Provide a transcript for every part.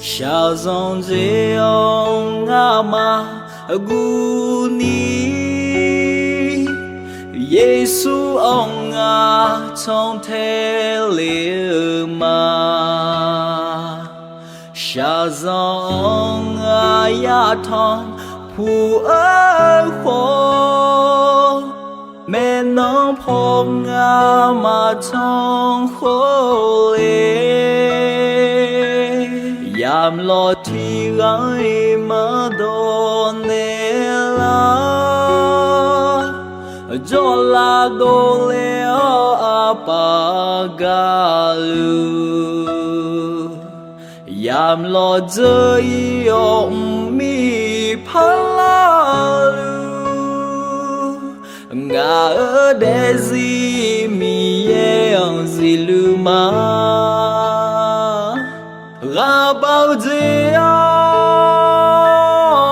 sao dòng dễ ông ngã mà gu ni Giêsu ông ngã trong thế liệu mà sao dòng ngã ya thong phù ơi khổ mẹ nó phong ngã mà trong khổ lệ yam lo thi gai mà đồn nè la cho la đô lê apagalu yam lo dơi ông mi palalu ngã ở đây gì mi yang gì lu ma ra bao giờ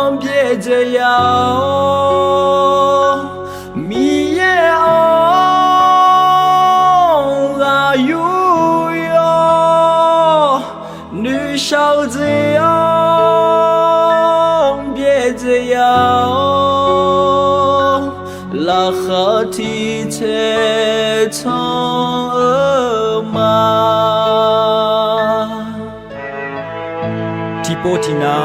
ông biết giờ mi ông ra yêu nữ sao giờ ông biết giờ là khát thi thế trong mà Tipotina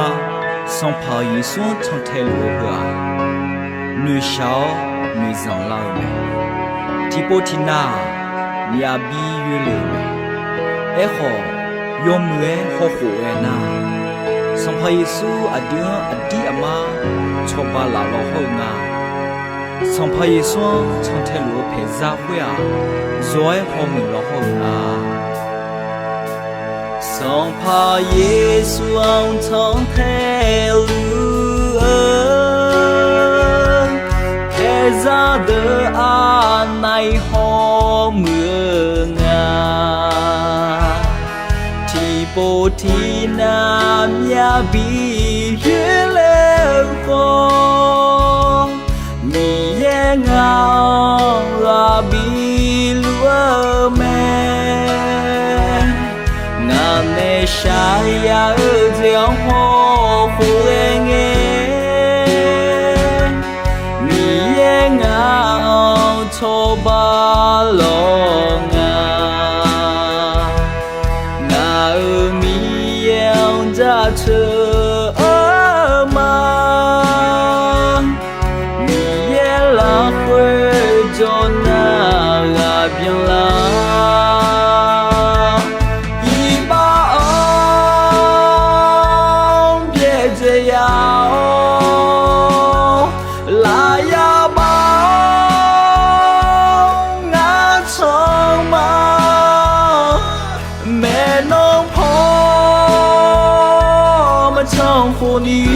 song pa yi suan trong thế lúa hả nữ sao nữ dòng lao mẹ Tipotina nhà bi yu liu mẹ echo yom mue ho ho na song pa yi su adia adi ama choba la lo ho na song pa yi suan trong thế lúa phe za huya zoi ho mu lo ho na song pa Giêsu ông trong thế lúa thế ra đỡ an này ho mưa ngà thì bộ thì nam ya bi yue lê ho mi ye ngao la bi lúa mẹ nè sai ya ở gieo ho khu nghe mi ye ngao cho ba lo nga na ở mi yang ra chờ mà mi ye la quê cho na la bien la là ya bao ngã trong mà mẹ nông phò mà trong khu ní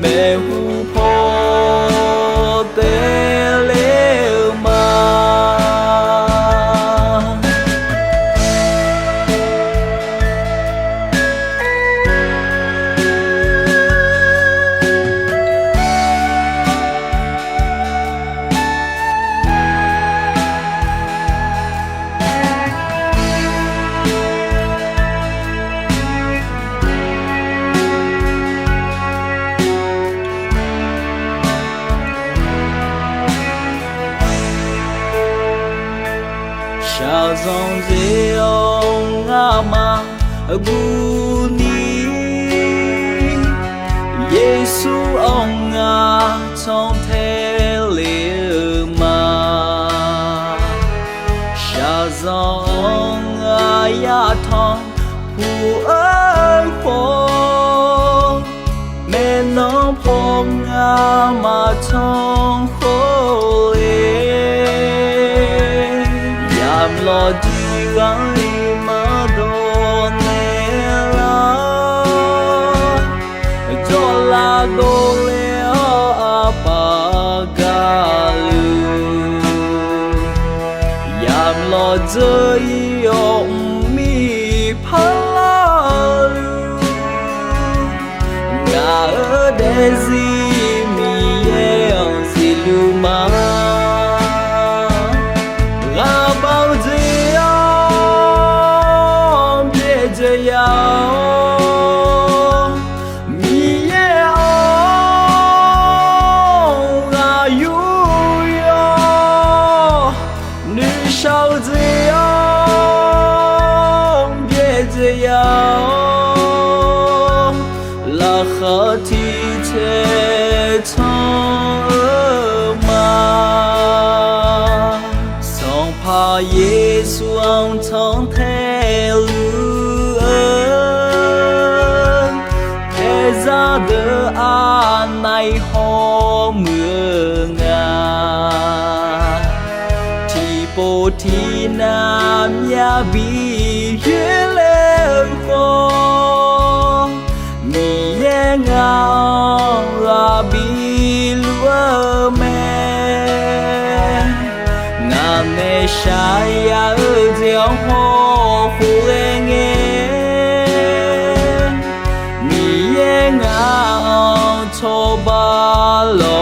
mẹ hu phò tê lê mà sao dòng dễ ông ngã mà gu ni Giêsu ông ngã trong thế liệu mà sao dòng ngã ya thong phù ơi khổ mẹ nó phong ngã mà trong khổ lo đi gai mà đồn nè la cho la đô lê apagalu yam lo dơi ông mi palalu ngã ở đây gì mi yang gì lu ma bao giờ thể trong ở mà song pa Giêsu ông trong thể lưu ơn thế ra đỡ an này họ mưa ngà thì bộ thì nam ya bi lệ khó mi ye ngao la bi lúa mẹ ngà mẹ sai ya ở diao ho khu nghe mi ye ngao cho ba lo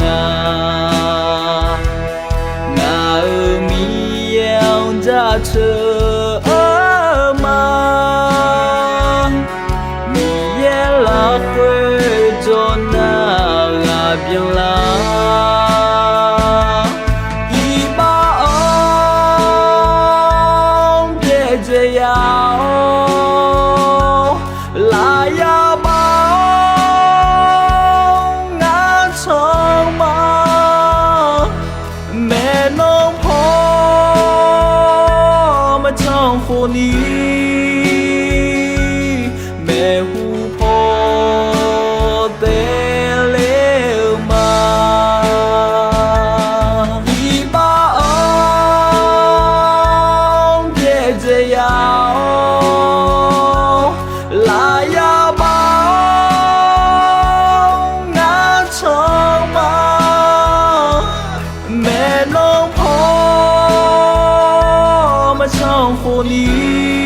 ngà ngà mi yeo ra chờ ở mà la quê cho na la bien la y ba ông bia dễ yao la ya ba ngã trong mà mẹ nông phò mà trong phố ní mẹ là ya bao ngã trong mà mẹ nông phò mà trong phố ní